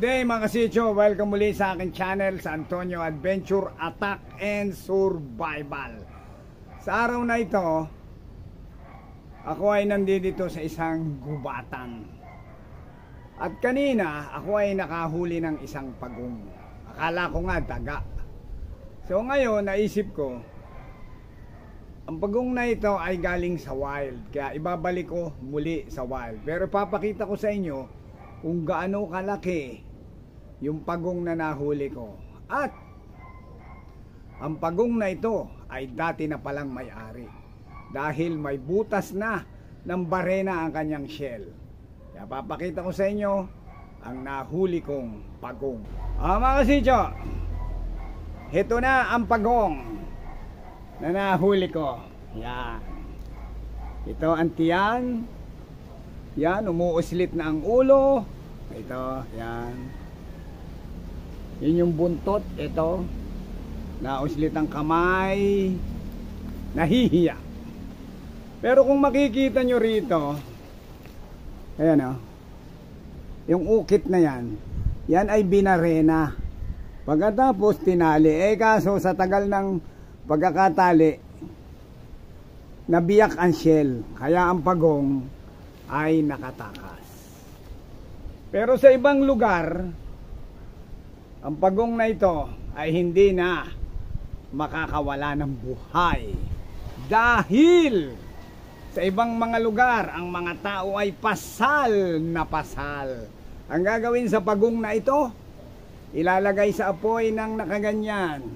Good day mga kasityo, welcome muli sa aking channel sa Antonio Adventure Attack and Survival. Sa araw na ito, ako ay nandito sa isang gubatan. At kanina, ako ay nakahuli ng isang pagong. Akala ko nga daga. So ngayon, naisip ko, ang pagong na ito ay galing sa wild. Kaya ibabalik ko muli sa wild. Pero papakita ko sa inyo kung gaano kalaki yung pagong na nahuli ko. At ang pagong na ito ay dati na palang may-ari dahil may butas na ng barena ang kanyang shell. Kaya papakita ko sa inyo ang nahuli kong pagong. Mga kasityo, ito na ang pagong na nahuli ko. Yan. Ito ang tiyan. Yan, umuuslit na ang ulo. Ito, yan. Yun yung buntot, ito. Nauslit ang kamay. Nahihiya. Pero kung makikita nyo rito, ayan o. Yung ukit na yan, yan ay binarena. Pagkatapos tinali. Kaso sa tagal ng pagkakatali, nabiyak ang shell. Kaya ang pagong ay nakatakas. Pero sa ibang lugar, ang pagong na ito ay hindi na makakawala ng buhay. Dahil sa ibang mga lugar, ang mga tao ay pasal na pasal. Ang gagawin sa pagong na ito, ilalagay sa apoy ng nakaganyan.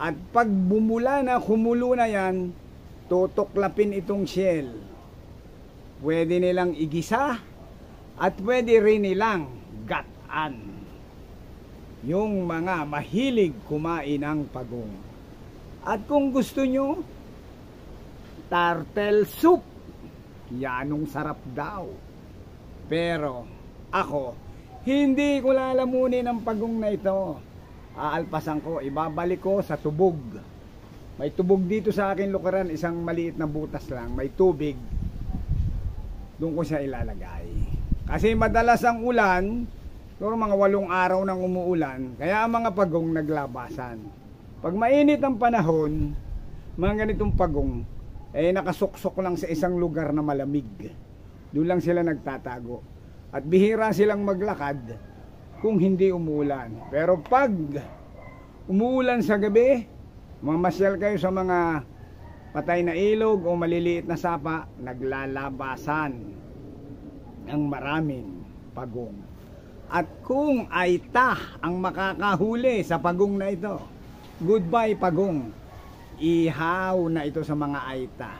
At pag bumula na, kumulo na yan, tutuklapin itong shell. Pwede nilang igisa at pwede rin nilang gatan. Yung mga mahilig kumain ng pagong. At kung gusto nyo, turtle soup. Yanong sarap daw. Pero ako, hindi ko lalamunin ang pagong na ito. Aalpasan ko, ibabalik ko sa tubog. May tubog dito sa akin lukaran, isang maliit na butas lang, may tubig. Doon ko siya ilalagay. Kasi madalas ang ulan, pero mga 8 araw nang umuulan, kaya ang mga pagong naglabasan. Pag mainit ang panahon, mga ganitong pagong, nakasuksok lang sa isang lugar na malamig. Doon lang sila nagtatago. At bihira silang maglakad kung hindi umuulan. Pero pag umuulan sa gabi, mamasyal kayo sa mga patay na ilog o maliliit na sapa, naglalabasan ng maraming pagong. At kung aita ang makakahuli sa pagong na ito, goodbye pagong, ihaw na ito sa mga aita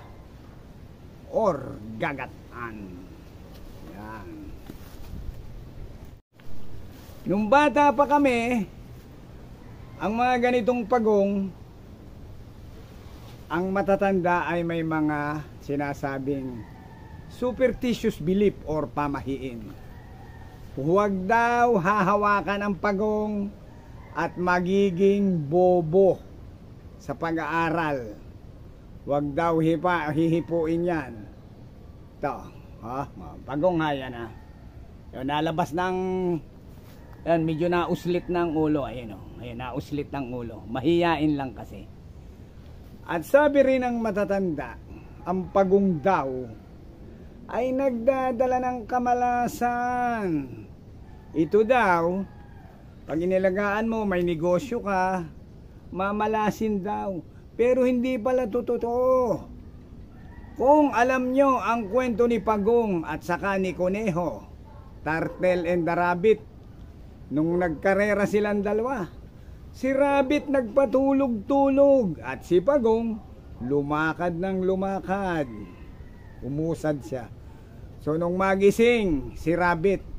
or gagatan. Yan. Nung bata pa kami, ang mga ganitong pagong, ang matatanda ay may mga sinasabing superstitious belief or pamahiin. Huwag daw hahawakan ang pagong at magiging bobo sa pag-aaral. Huwag daw hihipuin yan. Ito, pagong nga yan ha. Yung nalabas ng, yan, medyo nauslit ng ulo. Ayun nauslit ng ulo. Mahiyain lang kasi. At sabi rin ng matatanda, ang pagong daw ay nagdadala ng kamalasan. Ito daw, pag inilagaan mo, may negosyo ka, mamalasin daw. Pero hindi pala totoo. Kung alam nyo ang kwento ni Pagong at saka ni Conejo, Turtle and the Rabbit, nung nagkarera silang dalawa, si Rabbit nagpatulog-tulog at si Pagong lumakad ng lumakad. Umusad siya. So nung magising si Rabbit,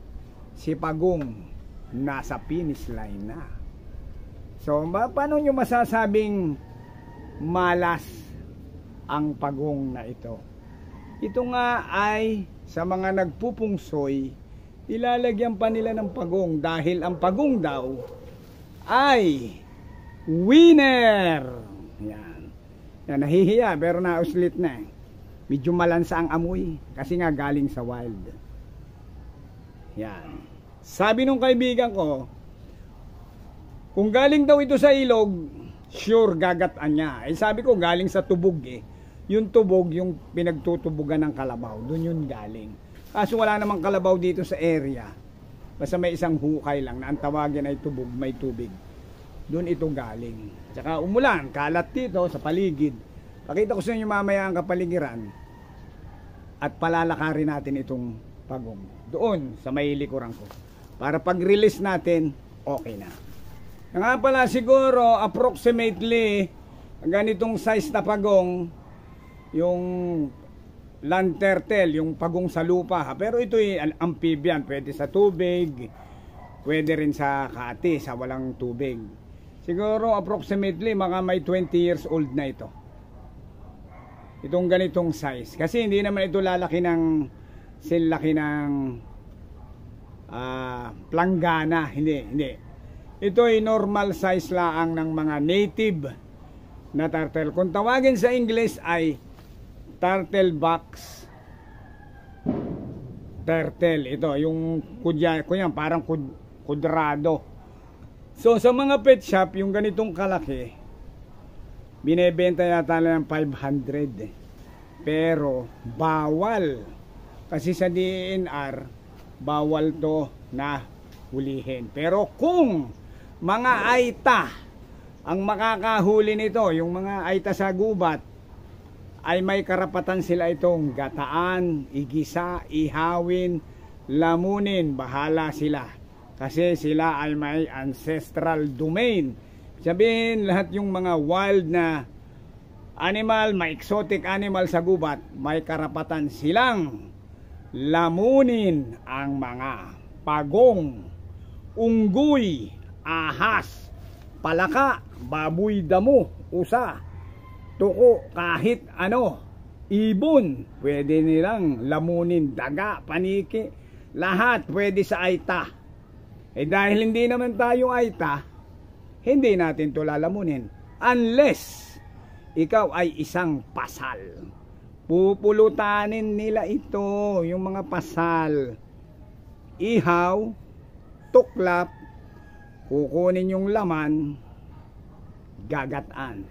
si Pagong nasa finish line na. So paano nyo masasabing malas ang pagong na ito? Ito nga ay sa mga nagpupungsoy, ilalagyan pa nila ng pagong dahil ang pagong daw ay winner. Yan. Yan, nahihiya pero nauslit na. Medyo malansa ang amoy kasi nga galing sa wild. Yan. Sabi nung kaibigan ko, kung galing daw ito sa ilog, sure gagataan niya. Eh sabi ko galing sa tubog eh. Yung tubog, yung pinagtutubugan ng kalabaw, doon yun galing. Kaso wala namang kalabaw dito sa area. Basta may isang hukay lang na ang tawagin ay tubog, may tubig. Doon ito galing. Tsaka umulan, kalat dito sa paligid. Pakita ko sa inyo mamaya ang kapaligiran. At palalakarin natin itong pagong. Doon sa may likuran ko. Para pag-release natin, okay na. Nga pala siguro approximately ganitong size na pagong yung land turtle, yung pagong sa lupa ha. Pero ito ay amphibian, pwede sa tubig, pwede rin sa kati, sa walang tubig. Siguro approximately mga may 20 years old na ito. Itong ganitong size. Kasi hindi naman ito lalaki ng silaki ng planggana, hindi. Ito ay normal size lang ng mga native na turtle. Kung tawagin sa English ay turtle box turtle. Ito yung kunyang parang kudrado. So sa mga pet shop, yung ganitong kalaki binebenta yata ng 500 pero bawal kasi sa DNR bawal to na hulihin. Pero kung mga aita ang makakahuli nito, yung mga aita sa gubat, ay may karapatan sila itong gataan, igisa, ihawin, lamunin, bahala sila. Kasi sila ay may ancestral domain. Sabihin lahat yung mga wild na animal, may exotic animal sa gubat, may karapatan silang lamunin ang mga pagong, unggoy, ahas, palaka, baboy damo, usa, tuko, kahit ano, ibon, pwede nilang lamunin, daga, paniki, lahat pwede sa aita. Eh dahil hindi naman tayo aita, hindi natin to lalamunin unless ikaw ay isang pasal. Pupulutanin nila ito, yung mga pasal. Ihaw, tuklap, kukunin yung laman, gagataan,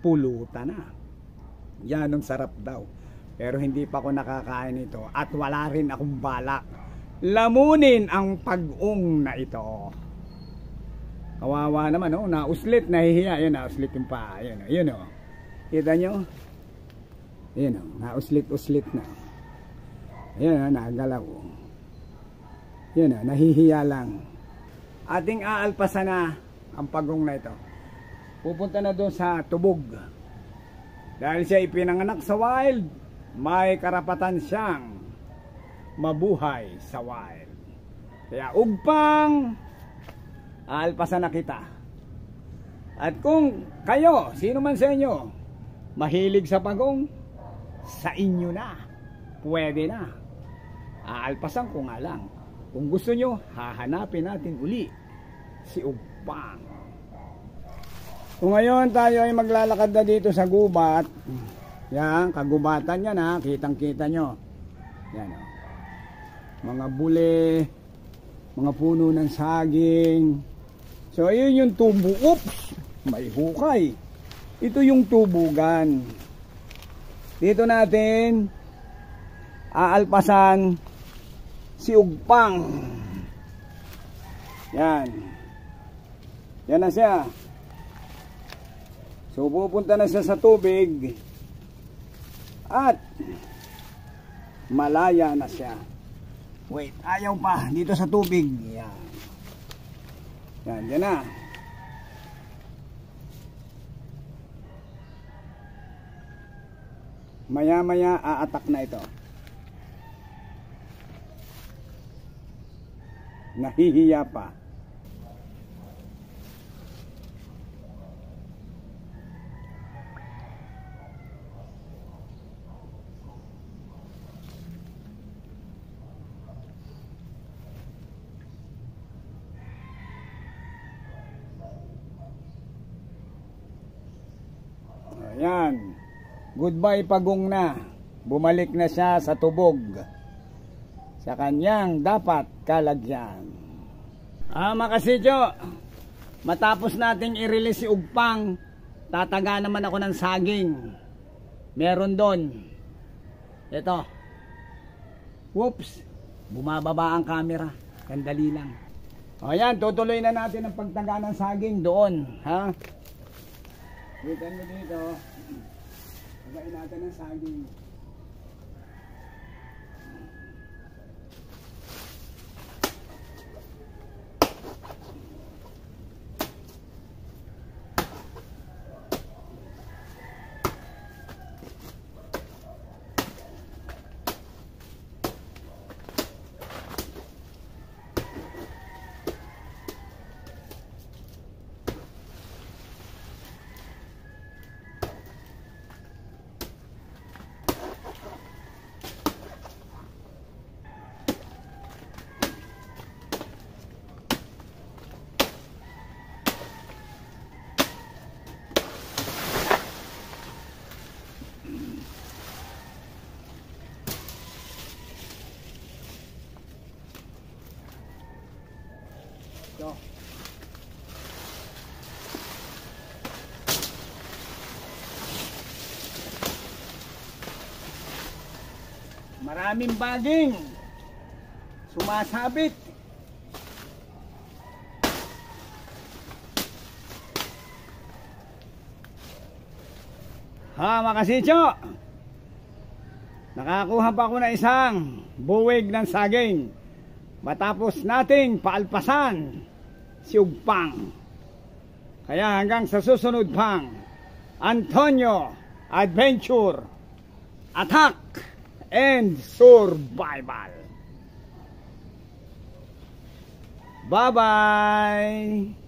pulutan na. Yan ang sarap daw. Pero hindi pa ako nakakain ito at wala rin akong balak lamunin ang pag-ung na ito. Kawawa naman, oh, nauslit, nahihiya. Yun, nauslit yung paa. Yun, oh. Kita nyo? Yun, oh, nauslit-uslit na. Yun, oh, nagalaw. Yun, oh, nahihiya lang. Ating aalpasan na ang pagong na ito. Pupunta na doon sa tubog. Dahil siya ipinanganak sa wild, may karapatan siyang mabuhay sa wild. Kaya ugpang, aalpasan na kita. At kung kayo, sino man sa inyo, mahilig sa pagong, sa inyo na, pwede na. Aalpasan ko nga lang. Kung gusto nyo, hahanapin natin uli si ugpang. Kung ngayon tayo ay maglalakad na dito sa gubat, yan, kagubatan yan ha, kitang kita nyo. Yan o. Mga bule, mga puno ng saging. So ayun yung tubo. Oops, may hukay. Ito yung tubugan. Dito natin aalpasan si ugpang. Yan. Yan na siya. So pupunta na siya sa tubig at malaya na siya. Wait, ayaw pa dito sa tubig. Yan. Yan, yan na. Maya-maya aatak na ito. Nahihiya pa. Ayan. Goodbye pagong na. Bumalik na siya sa tubog. Sa kanyang dapat kalagyan. Makasidyo, matapos nating i-release si Ugpang, tataga naman ako ng saging. Meron doon. Ito. Whoops, bumababa ang camera. Sandali lang. O yan, tutuloy na natin ang pagtaga ng saging doon. Ha? Kita nyo dito. Tagain natin ang saging. Ito. Maraming baging sumasabit. Makasityo, nakakuha pa ako na isang buwig ng saging matapos nating paalpasan si Ugpang. Kaya hanggang sa susunod pang Antonio Adventure Attack and Survival. Bye-bye!